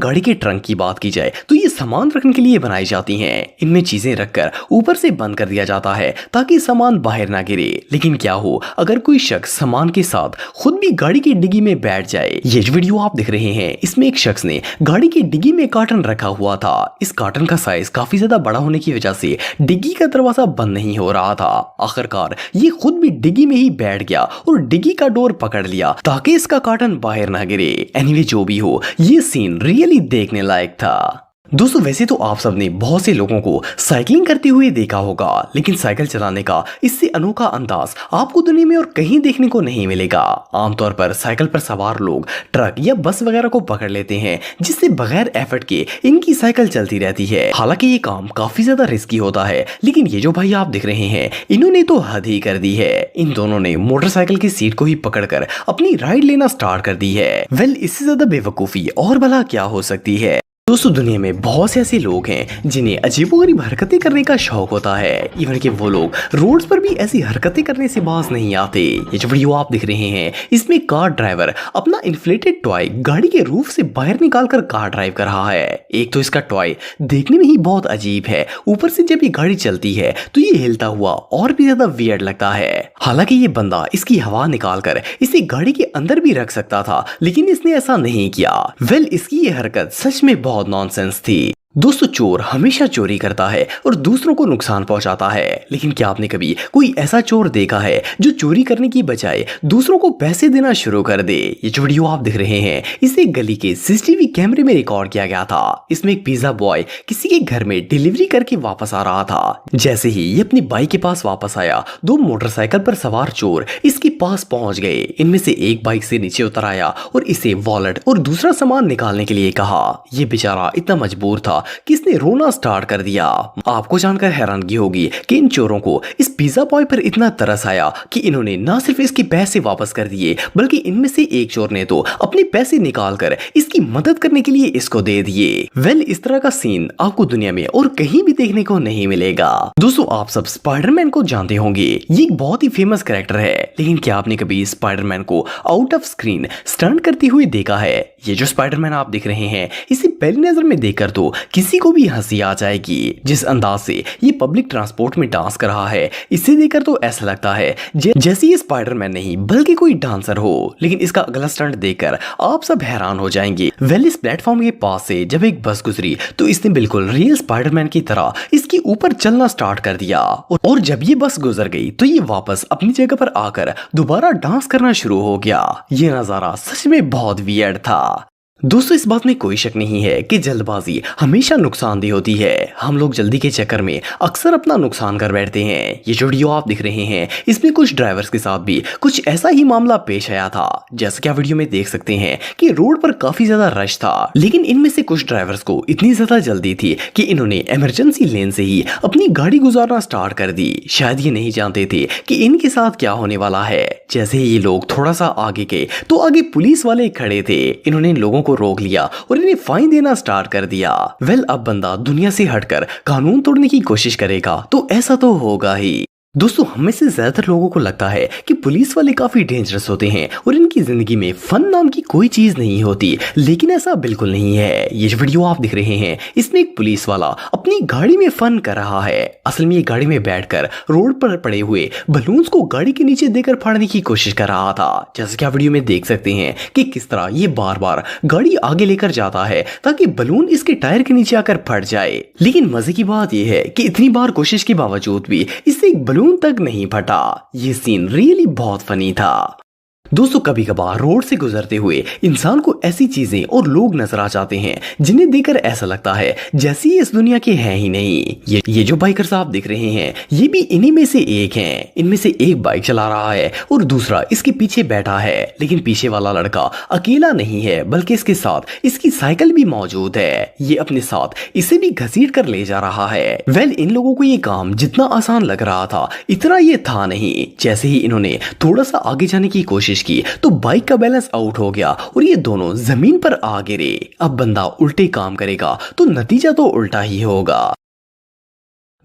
गाड़ी के ट्रंक की बात की जाए तो ये सामान रखने के लिए बनाई जाती हैं। इनमें चीजें रखकर ऊपर से बंद कर दिया जाता है ताकि सामान बाहर ना गिरे। लेकिन क्या हो अगर कोई शख्स सामान के साथ खुद भी गाड़ी की डिग्गी में बैठ जाए। ये जो वीडियो आप देख रहे हैं इसमें एक शख्स ने गाड़ी की डिग्गी में कार्टन रखा हुआ था। इस कार्टन का साइज काफी ज्यादा बड़ा होने की वजह से डिग्गी का दरवाजा बंद नहीं हो रहा था। आखिरकार ये खुद भी डिग्गी में ही बैठ गया और डिग्गी का डोर पकड़ लिया ताकि इसका कार्टन बाहर ना गिरे। एनीवे जो भी हो ये सीन रियली देखने लायक था। दोस्तों वैसे तो आप सबने बहुत से लोगों को साइकिलिंग करते हुए देखा होगा, लेकिन साइकिल चलाने का इससे अनोखा अंदाज आपको दुनिया में और कहीं देखने को नहीं मिलेगा। आमतौर पर साइकिल पर सवार लोग ट्रक या बस वगैरह को पकड़ लेते हैं जिससे बगैर एफर्ट के इनकी साइकिल चलती रहती है। हालांकि ये काम काफी ज्यादा रिस्की होता है, लेकिन ये जो भाई आप देख रहे हैं इन्होंने तो हद ही कर दी है। इन दोनों ने मोटरसाइकिल की सीट को ही पकड़कर अपनी राइड लेना स्टार्ट कर दी है। वेल इससे ज्यादा बेवकूफी और भला क्या हो सकती है। दोस्तों दुनिया में बहुत से ऐसे लोग हैं जिन्हें अजीबोगरीब हरकतें करने का शौक होता है। इवन कि वो लोग रोड्स पर भी ऐसी हरकतें करने से बाज नहीं आते। ये जो वीडियो आप देख रहे हैं इसमें कार ड्राइवर अपना इन्फ्लेटेड टॉय गाड़ी के रूफ से बाहर निकालकर कार ड्राइव कर रहा है। एक तो इसका टॉय देखने में ही बहुत अजीब है, ऊपर से जब ये गाड़ी चलती है तो ये हिलता हुआ और भी ज्यादा वियर्ड लगता है। हालांकि ये बंदा इसकी हवा निकालकर इसे गाड़ी के अंदर भी रख सकता था, लेकिन इसने ऐसा नहीं किया। वेल इसकी ये हरकत सच में बहुत नॉनसेंस थी। दोस्तों चोर हमेशा चोरी करता है और दूसरों को नुकसान पहुंचाता है, लेकिन क्या आपने कभी कोई ऐसा चोर देखा है जो चोरी करने की बजाय दूसरों को पैसे देना शुरू कर दे। ये जो वीडियो आप देख रहे हैं इसे गली के सीसीटीवी कैमरे में रिकॉर्ड किया गया था। इसमें एक पिज्जा बॉय किसी के घर में डिलीवरी करके वापस आ रहा था। जैसे ही ये अपनी बाइक के पास वापस आया, दो मोटरसाइकिल पर सवार चोर इसके पास पहुंच गए। इनमें से एक बाइक से नीचे उतर आया और इसे वॉलेट और दूसरा सामान निकालने के लिए कहा। यह बेचारा इतना मजबूर था कि इसने रोना स्टार्ट कर दिया। आपको जानकर हैरानगी होगी कि इन चोरों को इस पिज्जा बॉय पर इतना तरस आया कि इन्होंने न सिर्फ इसके पैसे वापस कर दिए, बल्कि इनमें से एक चोर ने तो अपने पैसे निकालकर इसकी मदद करने के लिए इसको दे दिए। वेल इस तरह का सीन आपको दुनिया में और कहीं भी देखने को नहीं मिलेगा। दोस्तों आप सब स्पाइडरमैन को जानते होंगे, ये एक बहुत ही फेमस कैरेक्टर है, लेकिन क्या आपने कभी स्पाइडरमैन को आउट ऑफ स्क्रीन स्टंट करते हुए देखा है। ये जो स्पाइडरमैन आप देख रहे हैं इसे पहली नजर में देखकर तो किसी को भी हंसी आ जाएगी। जिस अंदाज से ये पब्लिक ट्रांसपोर्ट में डांस कर रहा है इसे देखकर तो ऐसा लगता है जैसे ये स्पाइडरमैन नहीं बल्कि कोई डांसर हो। लेकिन इसका अगला स्टंट देखकर आप सब हैरान हो जाएंगे। वेल इस प्लेटफॉर्म के पास से जब एक बस गुजरी तो इसने बिल्कुल रियल स्पाइडरमैन की तरह इसके ऊपर चलना स्टार्ट कर दिया और जब ये बस गुजर गई तो ये वापस अपनी जगह पर आकर दोबारा डांस करना शुरू हो गया। ये नजारा सच में बहुत वियर्ड था। दोस्तों इस बात में कोई शक नहीं है कि जल्दबाजी हमेशा नुकसानदेह होती है। हम लोग जल्दी के चक्कर में अक्सर अपना नुकसान कर बैठते हैं। ये जो वीडियो आप दिख रहे हैं इसमें कुछ ड्राइवर्स के साथ भी कुछ ऐसा ही मामला पेश आया था। जैसा कि आप वीडियो में देख सकते हैं कि रोड पर काफी ज्यादा रश था, लेकिन इनमें से कुछ ड्राइवर्स को इतनी ज्यादा जल्दी थी कि इन्होंने इमरजेंसी लेन से ही अपनी गाड़ी गुजारना स्टार्ट कर दी। शायद ये नहीं जानते थे कि इनके साथ क्या होने वाला है। जैसे ही ये लोग थोड़ा सा आगे गए तो आगे पुलिस वाले खड़े थे। इन्होंने लोगों को रोक लिया और इन्हें फाइन देना स्टार्ट कर दिया। वेल अब बंदा दुनिया से हटकर कानून तोड़ने की कोशिश करेगा तो ऐसा तो होगा ही। दोस्तों हमें से ज्यादातर लोगों को लगता है कि पुलिस वाले काफी डेंजरस होते हैं और इनकी जिंदगी में फन नाम की कोई चीज नहीं होती, लेकिन ऐसा बिल्कुल नहीं है। ये जो वीडियो आप दिख रहे हैं इसमें एक पुलिस वाला अपनी गाड़ी में फन कर रहा है। असल में ये गाड़ी में बैठकर रोड पर पड़े हुए बलून्स को गाड़ी के नीचे देकर फाड़ने की कोशिश कर रहा था। जैसे कि आप वीडियो में देख सकते हैं कि किस तरह ये बार बार गाड़ी आगे लेकर जाता है ताकि बलून इसके टायर के नीचे आकर फट जाए। लेकिन मजे की बात यह है कि इतनी बार कोशिश के बावजूद भी इससे एक बलून तक नहीं फटा। ये सीन रियली बहुत फनी था। दोस्तों कभी कभार रोड से गुजरते हुए इंसान को ऐसी चीजें और लोग नजर आ जाते हैं जिन्हें देखकर ऐसा लगता है जैसे ये इस दुनिया के हैं ही नहीं। ये जो बाइकर्स आप देख रहे हैं ये भी इन्हीं में से एक हैं। इनमें से एक बाइक चला रहा है और दूसरा इसके पीछे बैठा है, लेकिन पीछे वाला लड़का अकेला नहीं है बल्कि इसके साथ इसकी साइकिल भी मौजूद है। ये अपने साथ इसे भी घसीट कर ले जा रहा है। वेल इन लोगों को ये काम जितना आसान लग रहा था इतना ये था नहीं। जैसे ही इन्होंने थोड़ा सा आगे जाने की कोशिश की तो बाइक का बैलेंस आउट हो गया और ये दोनों जमीन पर आ गिरे। अब बंदा उल्टे काम करेगा तो नतीजा तो उल्टा ही होगा।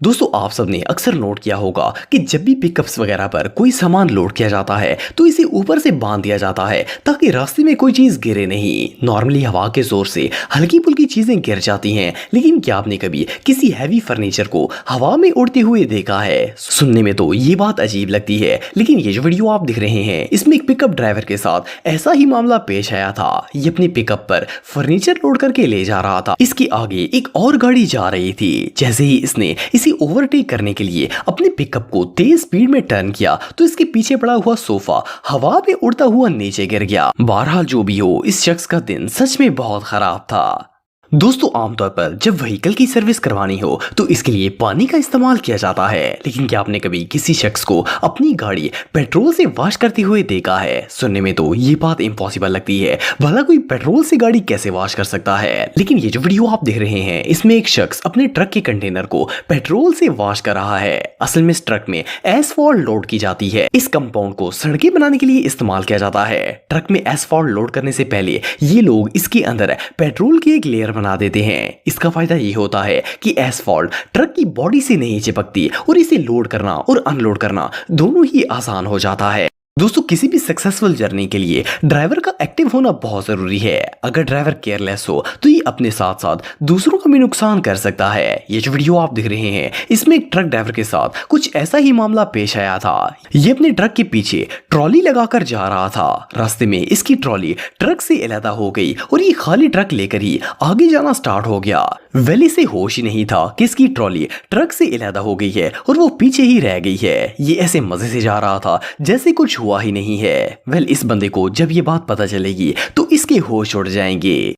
दोस्तों आप सबने अक्सर नोट किया होगा कि जब भी पिकअप्स वगैरह पर कोई सामान लोड किया जाता है तो इसे ऊपर से बांध दिया जाता है ताकि रास्ते में कोई चीज गिरे नहीं। नॉर्मली हवा के जोर से हल्की फुल्की चीजें गिर जाती हैं, लेकिन क्या आपने कभी किसी हैवी फर्नीचर को हवा में उड़ते हुए देखा है? सुनने में तो ये बात अजीब लगती है, लेकिन ये जो वीडियो आप दिख रहे हैं इसमें एक पिकअप ड्राइवर के साथ ऐसा ही मामला पेश आया था। ये अपनी पिकअप पर फर्नीचर लोड करके ले जा रहा था। इसके आगे एक और गाड़ी जा रही थी। जैसे ही इसने इसे ओवरटेक करने के लिए अपने पिकअप को तेज स्पीड में टर्न किया तो इसके पीछे पड़ा हुआ सोफा हवा में उड़ता हुआ नीचे गिर गया। बहरहाल जो भी हो, इस शख्स का दिन सच में बहुत खराब था। दोस्तों आमतौर पर जब व्हीकल की सर्विस करवानी हो तो इसके लिए पानी का इस्तेमाल किया जाता है, लेकिन क्या आपने कभी किसी शख्स को अपनी गाड़ी पेट्रोल से वॉश करते हुए देखा है? सुनने में तो ये बात इम्पॉसिबल लगती है, भला कोई पेट्रोल से गाड़ी कैसे वॉश कर सकता है? लेकिन ये जो वीडियो आप देख रहे हैं इसमें एक शख्स अपने ट्रक के कंटेनर को पेट्रोल से वॉश कर रहा है। असल में इस ट्रक में एसफॉल्ट लोड की जाती है। इस कंपाउंड को सड़कें बनाने के लिए इस्तेमाल किया जाता है। ट्रक में एसफॉल्ट लोड करने से पहले ये लोग इसके अंदर पेट्रोल की एक लेयर बना देते हैं। इसका फायदा ये होता है कि एसफॉल्ट ट्रक की बॉडी से नहीं चिपकती और इसे लोड करना और अनलोड करना दोनों ही आसान हो जाता है। दोस्तों किसी भी सक्सेसफुल जर्नी के लिए ड्राइवर का एक्टिव होना बहुत जरूरी है। अगर ड्राइवर केयरलेस हो तो ये अपने साथ साथ दूसरों का भी नुकसान कर सकता है। ये जो वीडियो आप देख रहे हैं इसमें एक ट्रक ड्राइवर के साथ कुछ ऐसा ही मामला पेश आया था। ये अपने ट्रक के पीछे ट्रॉली लगाकर जा रहा था। रास्ते में इसकी ट्रॉली ट्रक से अलग हो गई और ये खाली ट्रक लेकर ही आगे जाना स्टार्ट हो गया। वेल इसे होश ही नहीं था कि इसकी ट्रॉली ट्रक से अलग हो गई है और वो पीछे ही रह गई है। ये ऐसे मजे से जा रहा था जैसे कुछ हुआ ही नहीं है। वेल इस बंदे को जब ये बात पता चलेगी तो इसके होश उड़ जाएंगे।